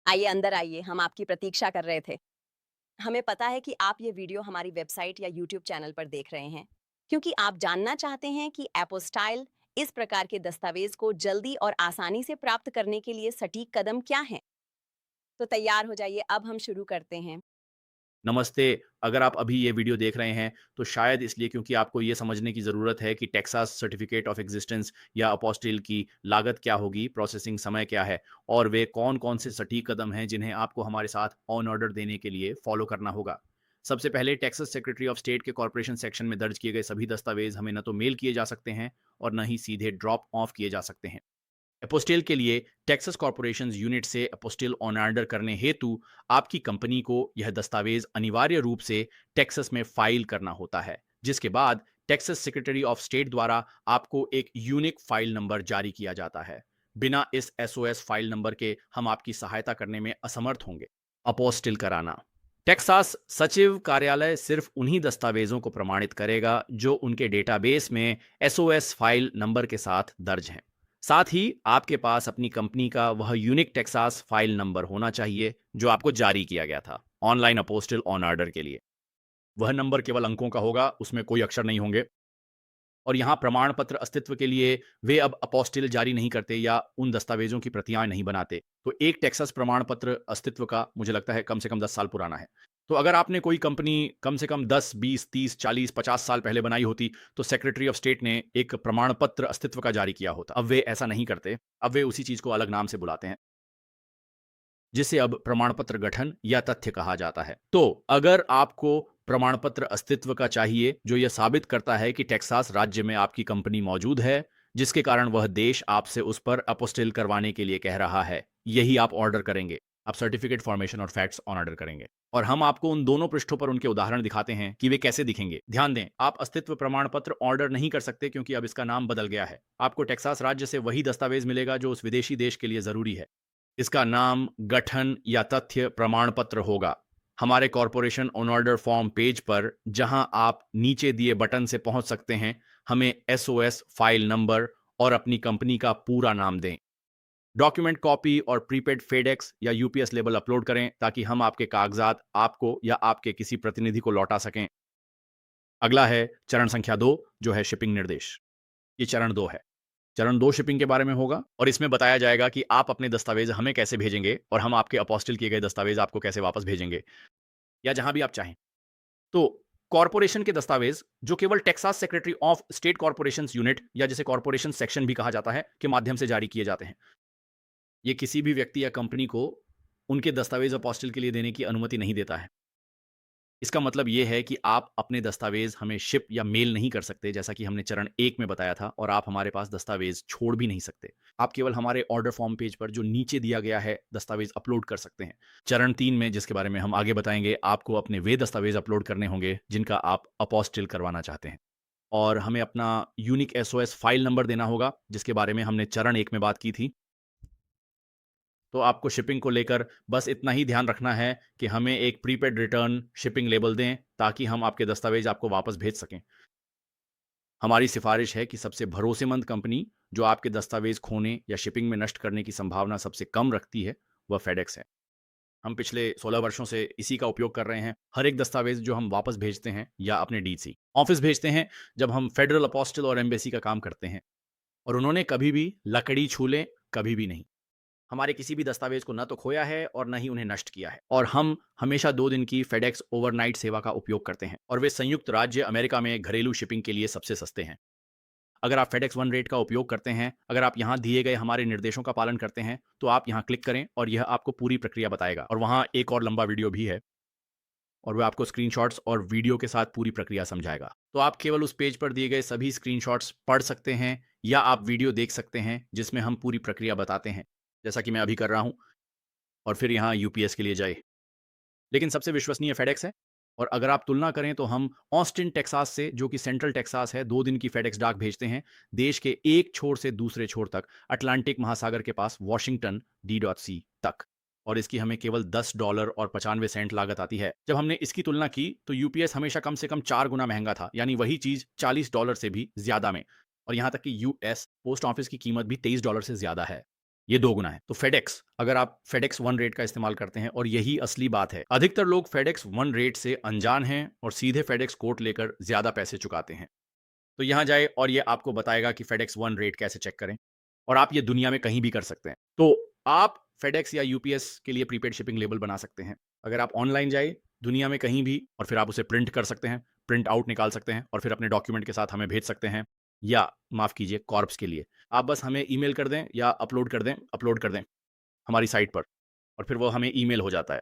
आइए अंदर आइए, हम आपकी प्रतीक्षा कर रहे थे। हमें पता है कि आप ये वीडियो हमारी वेबसाइट या यूट्यूब चैनल पर देख रहे हैं, क्योंकि आप जानना चाहते हैं कि एपोस्टाइल इस प्रकार के दस्तावेज को जल्दी और आसानी से प्राप्त करने के लिए सटीक कदम क्या हैं। तो तैयार हो जाइए, अब हम शुरू करते हैं। नमस्ते। अगर आप अभी ये वीडियो देख रहे हैं तो शायद इसलिए क्योंकि आपको ये समझने की ज़रूरत है कि टेक्सास सर्टिफिकेट ऑफ एग्जिस्टेंस या अपोस्टिल की लागत क्या होगी, प्रोसेसिंग समय क्या है और वे कौन-कौन से सटीक कदम हैं जिन्हें आपको हमारे साथ ऑन ऑर्डर देने के लिए फॉलो करना होगा। सबसे पहले टेक्सास सेक्रेटरी ऑफ स्टेट के कॉर्पोरेशन सेक्शन में दर्ज किए गए सभी दस्तावेज हमें न तो मेल किए जा सकते हैं और न ही सीधे ड्रॉप ऑफ किए जा सकते हैं। एपोस्टिल के लिए टेक्सास कॉर्पोरेशन यूनिट से एपोस्टिल ऑन ऑर्डर करने हेतु आपकी कंपनी को यह दस्तावेज अनिवार्य रूप से टेक्सास में फाइल करना होता है, जिसके बाद टेक्सास सेक्रेटरी ऑफ स्टेट द्वारा आपको एक यूनिक फाइल नंबर जारी किया जाता है। बिना इस एसओएस फाइल नंबर के हम आपकी सहायता करने में असमर्थ होंगे। अपोस्टिल कराना। टेक्सास सचिव कार्यालय सिर्फ उन्हीं दस्तावेजों को प्रमाणित करेगा जो उनके डेटाबेस में एसओएस फाइल नंबर के साथ दर्ज हैं। साथ ही आपके पास अपनी कंपनी का वह यूनिक टेक्सास फाइल नंबर होना चाहिए जो आपको जारी किया गया था ऑनलाइन अपोस्टिल ऑन ऑर्डर के लिए। वह नंबर केवल अंकों का होगा, उसमें कोई अक्षर नहीं होंगे। और यहाँ प्रमाण पत्र अस्तित्व के लिए वे अब अपोस्टिल जारी नहीं करते या उन दस्तावेजों की प्रतियां नहीं बनाते। तो एक टेक्सास प्रमाण पत्र अस्तित्व का मुझे लगता है कम से कम 10 साल पुराना है। तो अगर आपने कोई कंपनी कम से कम 10, 20, 30, 40, 50 साल पहले बनाई होती तो सेक्रेटरी ऑफ स्टेट ने एक प्रमाण पत्र अस्तित्व का जारी किया होता। अब वे ऐसा नहीं करते। अब वे उसी चीज को अलग नाम से बुलाते हैं, जिसे अब प्रमाण पत्र गठन या तथ्य कहा जाता है। तो अगर आपको प्रमाण पत्र अस्तित्व का चाहिए जो यह साबित करता है कि टेक्सास राज्य में आपकी कंपनी मौजूद है, जिसके कारण वह देश आपसे उस पर अपोस्टिल करवाने के लिए कह रहा है, यही आप ऑर्डर करेंगे। आप सर्टिफिकेट फॉर्मेशन और फैक्ट्स ऑन ऑर्डर करेंगे और हम आपको उन दोनों पृष्ठों पर उनके उदाहरण दिखाते हैं कि वे कैसे दिखेंगे। ध्यान दें, आप अस्तित्व प्रमाण पत्र ऑर्डर नहीं कर सकते क्योंकि अब इसका नाम बदल गया है। आपको टेक्सास राज्य से वही दस्तावेज मिलेगा जो उस विदेशी देश के लिए जरूरी है। इसका नाम गठन या तथ्य प्रमाण पत्र होगा। हमारे corporation on order form page पर, जहां आप नीचे दिए बटन से पहुंच सकते हैं, हमें एसओएस फाइल नंबर और अपनी कंपनी का पूरा नाम दें। डॉक्यूमेंट कॉपी और प्रीपेड फेडेक्स या यूपीएस लेबल अपलोड करें ताकि हम आपके कागजात आपको या आपके किसी प्रतिनिधि को लौटा सकें। अगला है चरण संख्या 2, जो है शिपिंग निर्देश। ये चरण 2 है। चरण 2 शिपिंग के बारे में होगा और इसमें बताया जाएगा कि आप अपने दस्तावेज हमें कैसे भेजेंगे और हम आपके अपोस्टिल किए गए दस्तावेज आपको कैसे वापस भेजेंगे या जहां भी आप चाहें। तो कॉर्पोरेशन के दस्तावेज जो केवल Texas secretary of state corporation unit या जिसे कॉर्पोरेशन सेक्शन भी कहा जाता है के माध्यम से जारी किए जाते हैं। ये किसी भी व्यक्ति या कंपनी को उनके दस्तावेज अपोस्टिल के लिए देने की अनुमति नहीं देता है। इसका मतलब ये है कि आप अपने दस्तावेज हमें शिप या मेल नहीं कर सकते, जैसा कि हमने चरण 1 में बताया था, और आप हमारे पास दस्तावेज छोड़ भी नहीं सकते। आप केवल हमारे ऑर्डर फॉर्म पेज पर जो नीचे दिया गया है दस्तावेज अपलोड कर सकते हैं। चरण 3 में, जिसके बारे में हम आगे बताएंगे, आपको अपने वे दस्तावेज अपलोड करने होंगे जिनका आप अपोस्टिल करवाना चाहते हैं और हमें अपना यूनिक एसओएस फाइल नंबर देना होगा, जिसके बारे में हमने चरण 1 में बात की थी। तो आपको शिपिंग को लेकर बस इतना ही ध्यान रखना है कि हमें एक प्रीपेड रिटर्न शिपिंग लेबल दें ताकि हम आपके दस्तावेज आपको वापस भेज सकें। हमारी सिफारिश है कि सबसे भरोसेमंद कंपनी जो आपके दस्तावेज खोने या शिपिंग में नष्ट करने की संभावना सबसे कम रखती है, वह फेडेक्स है। हम पिछले 16 वर्षों से इसी का उपयोग कर रहे हैं। हर एक दस्तावेज जो हम वापस भेजते हैं या अपने डीसी ऑफिस भेजते हैं, जब हम फेडरल अपोस्टल और एम्बेसी का काम करते हैं, और उन्होंने कभी भी लकड़ी छू लें, कभी भी नहीं। हमारे किसी भी दस्तावेज को न तो खोया है और न ही उन्हें नष्ट किया है, और हम हमेशा 2 दिन की फेडेक्स ओवरनाइट सेवा का उपयोग करते हैं और वे संयुक्त राज्य अमेरिका में घरेलू शिपिंग के लिए सबसे सस्ते हैं। अगर आप फेडेक्स वन रेट का उपयोग करते हैं, अगर आप यहाँ दिए गए हमारे निर्देशों का पालन करते हैं, तो आप यहाँ क्लिक करें और यह आपको पूरी प्रक्रिया बताएगा। और वहाँ एक और लंबा वीडियो भी है और वह आपको स्क्रीनशॉट्स और वीडियो के साथ पूरी प्रक्रिया समझाएगा। तो आप केवल उस पेज पर दिए गए सभी स्क्रीनशॉट्स पढ़ सकते हैं या आप वीडियो देख सकते हैं जिसमें हम पूरी प्रक्रिया बताते हैं, जैसा कि मैं अभी कर रहा हूँ, और फिर यहाँ यूपीएस के लिए जाए। लेकिन सबसे विश्वसनीय फेडेक्स है। और अगर आप तुलना करें तो हम ऑस्टिन टेक्सास से, जो कि सेंट्रल टेक्सास है, 2 दिन की फेडेक्स डाक भेजते हैं देश के एक छोर से दूसरे छोर तक, अटलांटिक महासागर के पास वॉशिंगटन डी.सी तक, और इसकी हमें केवल $10 और 95 सेंट लागत आती है। जब हमने इसकी तुलना की तो यूपीएस हमेशा कम से कम 4 गुना महंगा था, यानी वही चीज $40 से भी ज्यादा में। और यहां तक कि यूएस पोस्ट ऑफिस की कीमत भी $23 से ज्यादा है। ये 2 गुना है। तो फेडेक्स, अगर आप फेडेक्स वन रेट का इस्तेमाल करते हैं, और यही असली बात है। अधिकतर लोग फेडेक्स वन रेट से अनजान हैं और सीधे फेडेक्स कोट लेकर ज़्यादा पैसे चुकाते हैं। तो यहाँ जाए और ये आपको बताएगा कि फेडेक्स वन रेट कैसे चेक करें, और आप ये दुनिया में कहीं भी कर सकते हैं। तो आप फेडेक्स या यूपीएस के लिए प्रीपेड शिपिंग लेबल बना सकते हैं। अगर आप ऑनलाइन जाए दुनिया में कहीं भी, और फिर आप उसे प्रिंट कर सकते हैं, प्रिंट आउट निकाल सकते हैं और फिर अपने डॉक्यूमेंट के साथ हमें भेज सकते हैं। या माफ़ कीजिए, कॉर्प्स के लिए आप बस हमें ईमेल कर दें या अपलोड कर दें हमारी साइट पर, और फिर वो हमें ईमेल हो जाता है।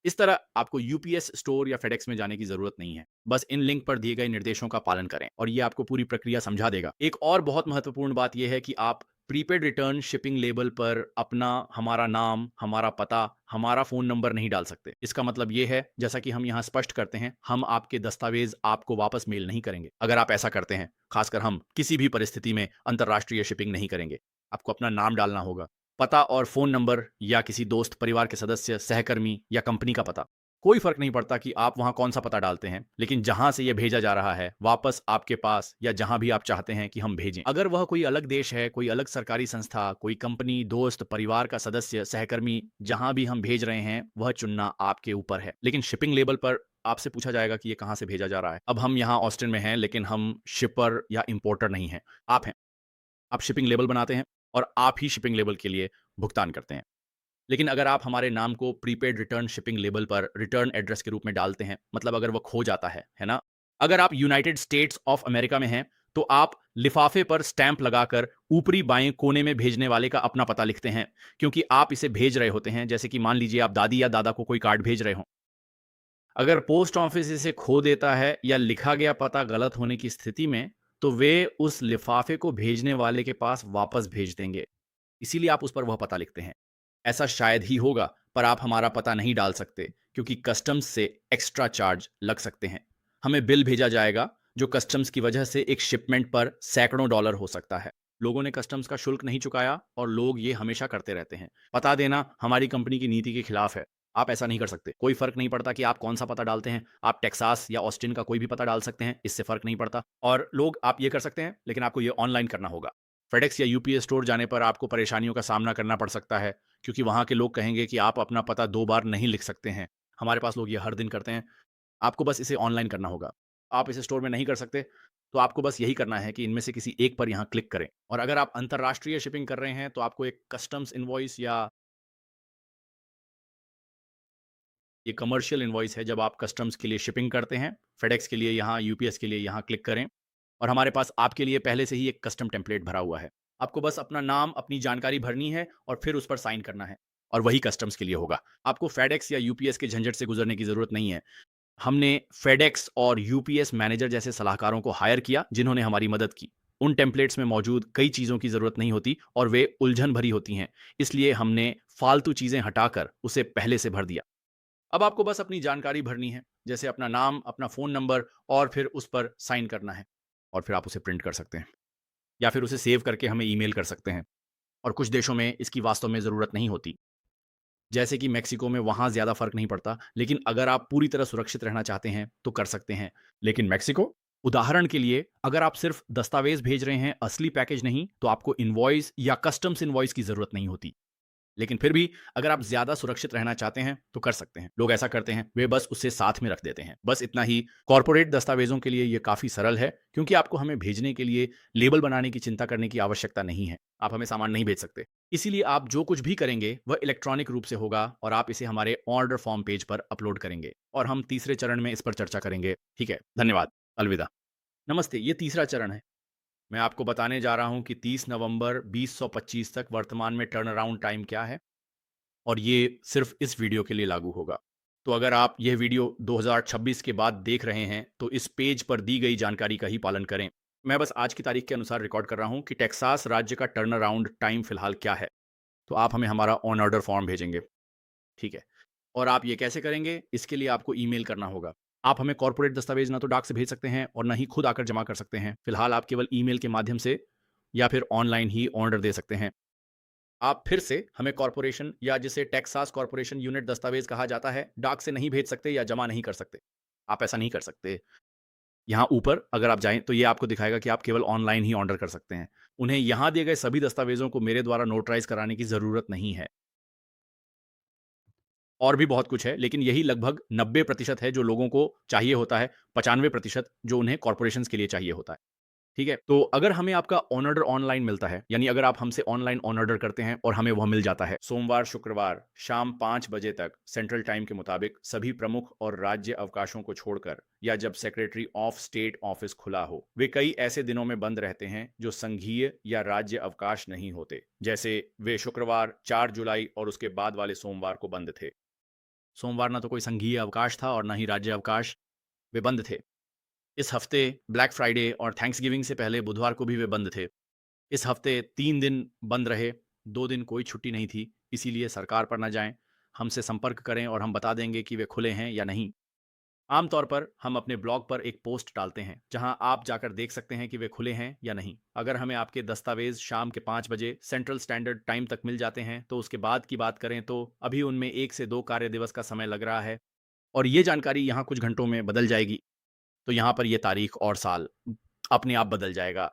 इस तरह आपको यूपीएस स्टोर या फेडेक्स में जाने की जरूरत नहीं है। बस इन लिंक पर दिए गए निर्देशों का पालन करें और ये आपको पूरी प्रक्रिया समझा देगा। एक और बहुत महत्वपूर्ण बात यह है कि आप प्रीपेड रिटर्न शिपिंग लेबल पर अपना, हमारा नाम, हमारा पता, हमारा फोन नंबर नहीं डाल सकते। इसका मतलब यह है, जैसा कि हम यहाँ स्पष्ट करते हैं, हम आपके दस्तावेज आपको वापस मेल नहीं करेंगे। अगर आप ऐसा करते हैं, खासकर हम किसी भी परिस्थिति में अंतर्राष्ट्रीय शिपिंग नहीं करेंगे। आपको अपना नाम डालना होगा, पता और फ़ोन नंबर, या किसी दोस्त, परिवार के सदस्य, सहकर्मी या कंपनी का पता। कोई फ़र्क नहीं पड़ता कि आप वहाँ कौन-सा पता डालते हैं, लेकिन जहाँ से ये भेजा जा रहा है, वापस आपके पास या जहाँ भी आप चाहते हैं कि हम भेजें। अगर वह कोई अलग देश है, कोई अलग सरकारी संस्था, कोई कंपनी, दोस्त, परिवार का सदस्य, सहकर्मी, जहाँ भी हम भेज रहे हैं, वह चुनना आपके ऊपर है। लेकिन शिपिंग लेबल पर आपसे पूछा जाएगा कि ये कहाँ से भेजा जा रहा है। अब हम यहाँ ऑस्टिन में हैं, लेकिन हम शिपर या इम्पोर्टर नहीं हैं, आप हैं। आप शिपिंग लेबल बनाते हैं और आप ही शिपिंग लेबल के लिए भुगतान करते हैं। लेकिन अगर आप हमारे नाम को प्रीपेड रिटर्न शिपिंग लेबल पर रिटर्न एड्रेस के रूप में डालते हैं, मतलब अगर वो खो जाता है ना? अगर आप यूनाइटेड स्टेट्स ऑफ अमेरिका में हैं, तो आप लिफाफे पर स्टैंप लगाकर ऊपरी बाएं कोने में भेजने वाले का अपना पता लिखते हैं, क्योंकि आप इसे भेज रहे होते हैं। जैसे कि मान लीजिए आप दादी या दादा को कोई कार्ड भेज रहे हो। अगर पोस्ट ऑफिस इसे खो देता है या लिखा गया पता गलत होने की स्थिति में, तो वे उस लिफाफे को भेजने वाले के पास वापस भेज देंगे। इसीलिए आप उस पर वह पता लिखते हैं। ऐसा शायद ही होगा, पर आप हमारा पता नहीं डाल सकते, क्योंकि कस्टम्स से एक्स्ट्रा चार्ज लग सकते हैं। हमें बिल भेजा जाएगा, जो कस्टम्स की वजह से एक शिपमेंट पर सैकड़ों डॉलर हो सकता है। लोगों ने कस्टम्स का शुल्क नहीं चुकाया, और लोग ये हमेशा करते रहते हैं। पता देना हमारी कंपनी की नीति के खिलाफ है। आप ऐसा नहीं कर सकते। कोई फर्क नहीं पड़ता कि आप कौन सा पता डालते हैं। आप टेक्सास या ऑस्टिन का कोई भी पता डाल सकते हैं, इससे फर्क नहीं पड़ता। और लोग, आप ये कर सकते हैं, लेकिन आपको ये ऑनलाइन करना होगा। फेडेक्स या यूपीएस स्टोर जाने पर आपको परेशानियों का सामना करना पड़ सकता है, क्योंकि वहाँ के लोग कहेंगे कि आप अपना पता 2 बार नहीं लिख सकते हैं। हमारे पास लोग ये हर दिन करते हैं। आपको बस इसे ऑनलाइन करना होगा। आप इसे स्टोर में नहीं कर सकते, तो आपको बस यही करना है कि इनमें से किसी एक पर यहाँ क्लिक करें। और अगर आप अंतर्राष्ट्रीय शिपिंग कर रहे हैं, तो आपको एक कस्टम्स इनवॉइस, या ये कमर्शियल इनवॉइस है, जब आप कस्टम्स के लिए शिपिंग करते हैं। फेडेक्स के लिए यहाँ, यूपीएस के लिए यहाँ क्लिक करें, और हमारे पास आपके लिए पहले से ही एक कस्टम टेम्पलेट भरा हुआ है। आपको बस अपना नाम, अपनी जानकारी भरनी है और फिर उस पर साइन करना है, और वही कस्टम्स के लिए होगा। आपको फेडेक्स या यूपीएस के झंझट से गुजरने की ज़रूरत नहीं है। हमने फेडेक्स और यूपीएस मैनेजर जैसे सलाहकारों को हायर किया, जिन्होंने हमारी मदद की। उन टेम्पलेट्स में मौजूद कई चीज़ों की ज़रूरत नहीं होती, और वे उलझन भरी होती हैं। इसलिए हमने फालतू चीज़ें हटाकर उसे पहले से भर दिया। अब आपको बस अपनी जानकारी भरनी है, जैसे अपना नाम, अपना फ़ोन नंबर, और फिर उस पर साइन करना है, और फिर आप उसे प्रिंट कर सकते हैं, या फिर उसे सेव करके हमें ईमेल कर सकते हैं। और कुछ देशों में इसकी वास्तव में ज़रूरत नहीं होती, जैसे कि मेक्सिको में, वहाँ ज़्यादा फ़र्क नहीं पड़ता। लेकिन अगर आप पूरी तरह सुरक्षित रहना चाहते हैं, तो कर सकते हैं। लेकिन मेक्सिको, उदाहरण के लिए, अगर आप सिर्फ दस्तावेज़ भेज रहे हैं, असली पैकेज नहीं, तो आपको इनवॉइस या कस्टम्स इनवॉइस की ज़रूरत नहीं होती। लेकिन फिर भी अगर आप ज़्यादा सुरक्षित रहना चाहते हैं, तो कर सकते हैं। लोग ऐसा करते हैं, वे बस उसे साथ में रख देते हैं। बस इतना ही। कॉर्पोरेट दस्तावेज़ों के लिए ये काफ़ी सरल है, क्योंकि आपको हमें भेजने के लिए लेबल बनाने की चिंता करने की आवश्यकता नहीं है। आप हमें सामान नहीं भेज सकते। इसीलिए आप जो कुछ भी करेंगे, वह इलेक्ट्रॉनिक रूप से होगा, और आप इसे हमारे ऑर्डर फॉर्म पेज पर अपलोड करेंगे, और हम तीसरे चरण में इस पर चर्चा करेंगे। ठीक है? धन्यवाद। अलविदा। नमस्ते, ये तीसरा चरण है। मैं आपको बताने जा रहा हूँ कि 30 नवंबर 2025 तक वर्तमान में टर्न अराउंड टाइम क्या है, और ये सिर्फ इस वीडियो के लिए लागू होगा। तो अगर आप यह वीडियो 2026 के बाद देख रहे हैं, तो इस पेज पर दी गई जानकारी का ही पालन करें। मैं बस आज की तारीख के अनुसार रिकॉर्ड कर रहा हूं कि टेक्सास राज्य का टर्न अराउंड टाइम फिलहाल क्या है। तो आप हमें हमारा ऑन ऑर्डर फॉर्म भेजेंगे, ठीक है? और आप ये कैसे करेंगे, इसके लिए आपको ईमेल करना होगा। आप हमें कॉर्पोरेट दस्तावेज ना तो डाक से भेज सकते हैं, और ना ही खुद आकर जमा कर सकते हैं। फिलहाल आप केवल ईमेल के माध्यम से या फिर ऑनलाइन ही ऑर्डर दे सकते हैं। आप फिर से हमें कॉर्पोरेशन, या जिसे टेक्सास कॉर्पोरेशन यूनिट दस्तावेज कहा जाता है, डाक से नहीं भेज सकते या जमा नहीं कर सकते। आप ऐसा नहीं कर सकते। यहाँ ऊपर अगर आप जाएँ तो ये आपको दिखाएगा कि आप केवल ऑनलाइन ही ऑर्डर कर सकते हैं। उन्हें यहाँ दिए गए सभी दस्तावेज़ों को मेरे द्वारा नोटराइज़ कराने की ज़रूरत नहीं है। और भी बहुत कुछ है, लेकिन यही लगभग 90% है जो लोगों को चाहिए होता है, 95% जो उन्हें कॉर्पोरेशंस के लिए चाहिए होता है। ठीक है? तो अगर हमें आपका ऑन ऑर्डर ऑनलाइन मिलता है, यानी अगर आप हमसे ऑनलाइन ऑन ऑर्डर करते हैं और हमें वह मिल जाता है, सोमवार, शुक्रवार शाम 5 बजे तक सेंट्रल टाइम के मुताबिक सभी प्रमुख और राज्य अवकाशों को छोड़कर या जब सेक्रेटरी ऑफ स्टेट ऑफिस खुला हो, वे कई ऐसे दिनों में बंद रहते हैं जो संघीय या राज्य अवकाश नहीं होते। जैसे वे शुक्रवार 4 जुलाई और उसके बाद वाले सोमवार को बंद थे। सोमवार ना तो कोई संघीय अवकाश था और ना ही राज्य अवकाश, वे बंद थे। इस हफ्ते ब्लैक फ्राइडे और थैंक्सगिविंग से पहले बुधवार को भी वे बंद थे। इस हफ्ते 3 दिन बंद रहे, 2 दिन कोई छुट्टी नहीं थी, इसीलिए सरकार पर ना जाएँ, हमसे संपर्क करें और हम बता देंगे कि वे खुले हैं या नहीं। आमतौर पर हम अपने ब्लॉग पर एक पोस्ट डालते हैं, जहां आप जाकर देख सकते हैं कि वे खुले हैं या नहीं। अगर हमें आपके दस्तावेज शाम के 5 बजे सेंट्रल स्टैंडर्ड टाइम तक मिल जाते हैं, तो उसके बाद की बात करें तो अभी उनमें 1 से 2 कार्य दिवस का समय लग रहा है और ये जानकारी यहाँ कुछ घंटों में बदल जाएगी। तो यहाँ पर ये तारीख और साल अपने आप बदल जाएगा।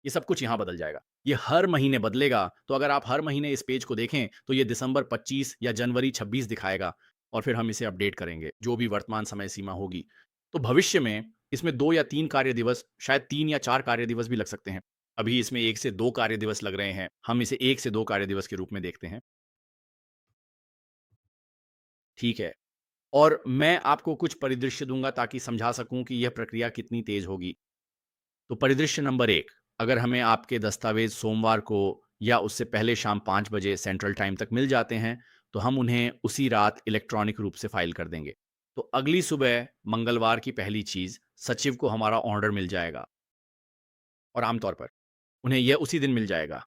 ये सब कुछ यहाँ बदल जाएगा। ये हर महीने बदलेगा, तो अगर आप हर महीने इस पेज को देखें, तो ये दिसंबर 25 या जनवरी 26 दिखाएगा और फिर हम इसे अपडेट करेंगे, जो भी वर्तमान समय सीमा होगी। तो भविष्य में इसमें 2 या 3 कार्य दिवस, शायद 3 या 4 कार्य दिवस भी लग सकते हैं। अभी इसमें 1 से 2 कार्य दिवस लग रहे हैं। हम इसे 1 से 2 कार्य दिवस के रूप में देखते हैं। ठीक है। और मैं आपको कुछ परिदृश्य दूँगा ताकि समझा सकूँ कि यह प्रक्रिया कितनी तेज़ होगी। तो परिदृश्य नंबर 1, अगर हमें आपके दस्तावेज़ सोमवार को या उससे पहले शाम 5 बजे सेंट्रल टाइम तक मिल जाते हैं, तो हम उन्हें उसी रात इलेक्ट्रॉनिक रूप से फ़ाइल कर देंगे। तो अगली सुबह मंगलवार की पहली चीज़, सचिव को हमारा ऑर्डर मिल जाएगा और आमतौर पर उन्हें यह उसी दिन मिल जाएगा।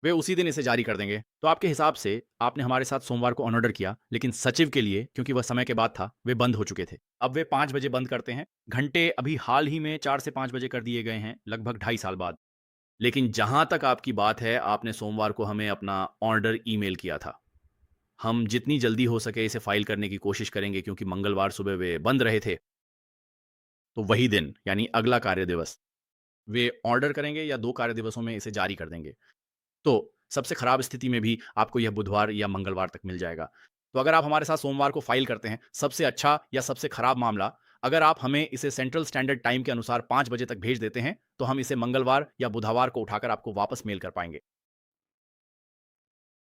वे उसी दिन इसे जारी कर देंगे। तो आपके हिसाब से आपने हमारे साथ सोमवार को ऑन ऑर्डर किया, लेकिन सचिव के लिए क्योंकि वह समय के बाद था, वे बंद हो चुके थे। अब वे 5 बजे बंद करते हैं। घंटे अभी हाल ही में 4 से 5 बजे कर दिए गए हैं, लगभग ढाई साल बाद। लेकिन जहाँ तक आपकी बात है, आपने सोमवार को हमें अपना ऑर्डर ईमेल किया था। हम जितनी जल्दी हो सके इसे फ़ाइल करने की कोशिश करेंगे क्योंकि मंगलवार सुबह वे बंद रहे थे। तो वही दिन यानी अगला कार्य दिवस, वे ऑर्डर करेंगे या 2 कार्य दिवसों में इसे जारी कर देंगे। तो सबसे खराब स्थिति में भी आपको यह बुधवार या मंगलवार तक मिल जाएगा। तो अगर आप हमारे साथ सोमवार को फ़ाइल करते हैं, सबसे अच्छा या सबसे खराब मामला, अगर आप हमें इसे सेंट्रल स्टैंडर्ड टाइम के अनुसार 5 बजे तक भेज देते हैं, तो हम इसे मंगलवार या बुधवार को उठाकर आपको वापस मेल कर पाएँगे।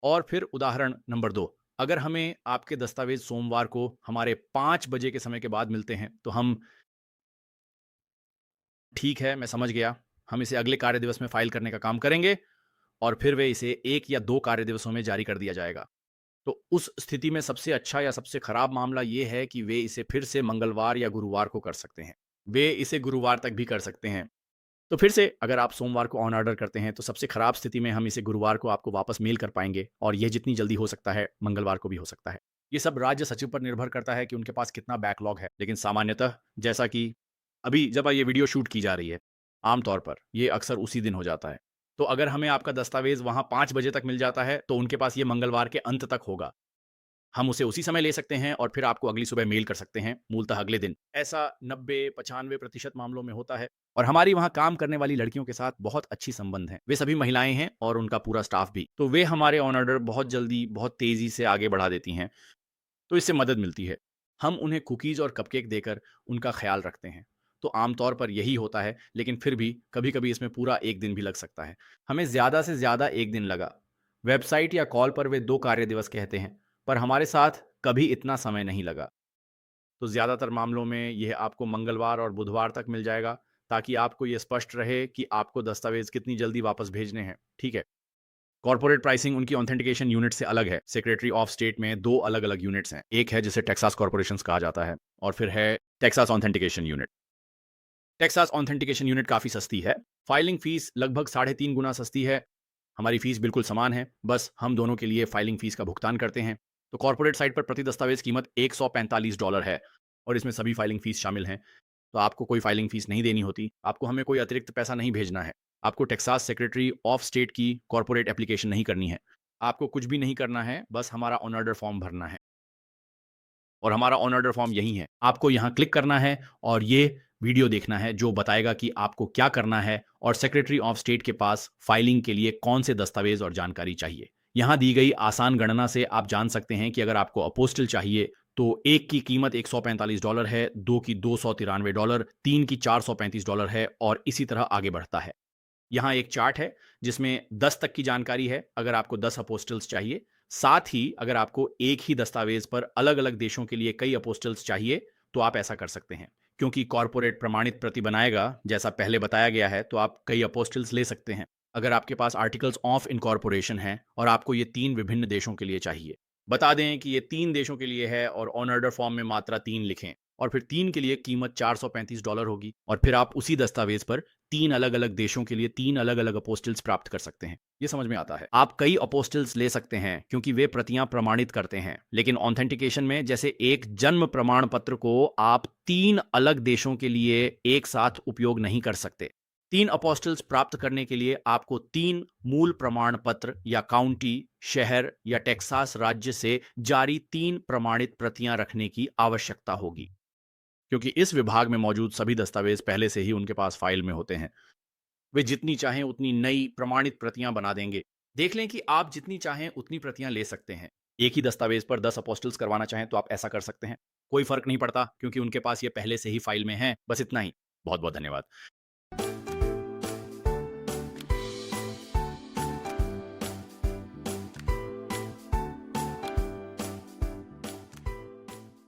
और फिर उदाहरण नंबर 2, अगर हमें आपके दस्तावेज़ सोमवार को हमारे 5 बजे के समय के बाद मिलते हैं, तो हम ठीक है, मैं समझ गया, हम इसे अगले कार्य दिवस में फ़ाइल करने का काम करेंगे और फिर वे इसे 1 या 2 कार्य दिवसों में जारी कर दिया जाएगा। तो उस स्थिति में सबसे अच्छा या सबसे खराब मामला ये है कि वे इसे फिर से मंगलवार या गुरुवार को कर सकते हैं। वे इसे गुरुवार तक भी कर सकते हैं। तो फिर से अगर आप सोमवार को ऑन ऑर्डर करते हैं, तो सबसे खराब स्थिति में हम इसे गुरुवार को आपको वापस मेल कर पाएँगे और ये जितनी जल्दी हो सकता है, मंगलवार को भी हो सकता है। ये सब राज्य सचिव पर निर्भर करता है कि उनके पास कितना बैकलॉग है। लेकिन सामान्यतः जैसा कि अभी जब ये वीडियो शूट की जा रही है, आम तौर पर ये अक्सर उसी दिन हो जाता है। तो अगर हमें आपका दस्तावेज़ वहाँ 5 बजे तक मिल जाता है, तो उनके पास ये मंगलवार के अंत तक होगा। हम उसे उसी समय ले सकते हैं और फिर आपको अगली सुबह मेल कर सकते हैं, मूलतः अगले दिन। ऐसा 90-95% मामलों में होता है और हमारी वहाँ काम करने वाली लड़कियों के साथ बहुत अच्छी संबंध हैं। वे सभी महिलाएँ हैं और उनका पूरा स्टाफ भी। तो वे हमारे ऑन ऑर्डर बहुत जल्दी, बहुत तेज़ी से आगे बढ़ा देती हैं, तो इससे मदद मिलती है। हम उन्हें कुकीज़ और कपकेक देकर उनका ख़्याल रखते हैं। तो आम तौर पर यही होता है, लेकिन फिर भी कभी-कभी इसमें पूरा 1 दिन भी लग सकता है। हमें ज़्यादा से ज़्यादा 1 दिन लगा। वेबसाइट या कॉल पर वे 2 कार्य दिवस कहते हैं, पर हमारे साथ कभी इतना समय नहीं लगा। तो ज़्यादातर मामलों में यह आपको मंगलवार और बुधवार तक मिल जाएगा, ताकि आपको ये स्पष्ट रहे कि आपको दस्तावेज़ कितनी जल्दी वापस भेजने हैं। ठीक है? कॉर्पोरेट प्राइसिंग उनकी ऑथेंटिकेशन यूनिट से अलग है। सेक्रेटरी ऑफ स्टेट में 2 अलग-अलग यूनिट्स हैं। एक है जिसे टेक्सास कॉर्पोरेशंस कहा जाता है और फिर है Texas authentication unit. Texas authentication unit काफ़ी सस्ती है। फाइलिंग फ़ीस लगभग साढ़े 3 गुना सस्ती है। हमारी फ़ीस बिल्कुल समान है, बस हम दोनों के लिए फाइलिंग फ़ीस का भुगतान करते हैं। तो कॉर्पोरेट साइट पर प्रति दस्तावेज़ कीमत $145 है और इसमें सभी फाइलिंग फ़ीस शामिल हैं। तो आपको कोई फाइलिंग फ़ीस नहीं देनी होती। आपको हमें कोई अतिरिक्त पैसा नहीं भेजना है। आपको टेक्सास सेक्रेटरी ऑफ स्टेट की कॉर्पोरेट एप्लीकेशन नहीं करनी है। आपको कुछ भी नहीं करना है, बस हमारा ऑन ऑर्डर फॉर्म भरना है। और हमारा ऑन ऑर्डर फॉर्म यही है। आपको यहाँ क्लिक करना है और ये वीडियो देखना है जो बताएगा कि आपको क्या करना है और सेक्रेटरी ऑफ स्टेट के पास फाइलिंग के लिए कौन से दस्तावेज और जानकारी चाहिए। यहाँ दी गई आसान गणना से आप जान सकते हैं कि अगर आपको अपोस्टिल चाहिए तो एक की कीमत $145 है, दो की $293, तीन की $435 है और इसी तरह आगे बढ़ता है। यहाँ एक चार्ट है जिसमें 10 तक की जानकारी है अगर आपको 10 अपोस्टल्स चाहिए। साथ ही अगर आपको एक ही दस्तावेज पर अलग-अलग देशों के लिए कई अपोस्टल्स चाहिए तो आप ऐसा कर सकते हैं। क्योंकि कॉर्पोरेट प्रमाणित प्रति बनाएगा, जैसा पहले बताया गया है, तो आप कई अपोस्टल्स ले सकते हैं। अगर आपके पास आर्टिकल्स ऑफ इनकॉर्पोरेशन है और आपको ये 3 विभिन्न देशों के लिए चाहिए। बता दें कि ये 3 देशों के लिए है और ऑन ऑर्डर फॉर्म में मात्रा 3 लिखें और फिर 3 के लिए कीमत $435 होगी और फिर आप उसी दस्तावेज पर 3 अलग-अलग देशों के लिए 3 अलग-अलग अपोस्टिल्स प्राप्त कर सकते हैं। ये समझ में आता है। आप कई अपोस्टिल्स ले सकते हैं क्योंकि वे प्रतियां प्रमाणित करते हैं, लेकिन ऑथेंटिकेशन में जैसे एक जन्म प्रमाण पत्र को आप 3 अलग देशों के लिए एक साथ उपयोग नहीं कर सकते। 3 अपोस्टिल्स प्राप्त करने के लिए आपको 3 मूल प्रमाण पत्र या काउंटी, शहर या टेक्सास राज्य से जारी 3 प्रमाणित प्रतियां रखने की आवश्यकता होगी। क्योंकि इस विभाग में मौजूद सभी दस्तावेज पहले से ही उनके पास फाइल में होते हैं। वे जितनी चाहें उतनी नई प्रमाणित प्रतियां बना देंगे। देख लें कि आप जितनी चाहें उतनी प्रतियां ले सकते हैं। एक ही दस्तावेज पर 10 अपोस्टल्स करवाना चाहें तो आप ऐसा कर सकते हैं। कोई फर्क नहीं पड़ता क्योंकि उनके पास ये पहले से ही फाइल में है। बस इतना ही। बहुत बहुत धन्यवाद।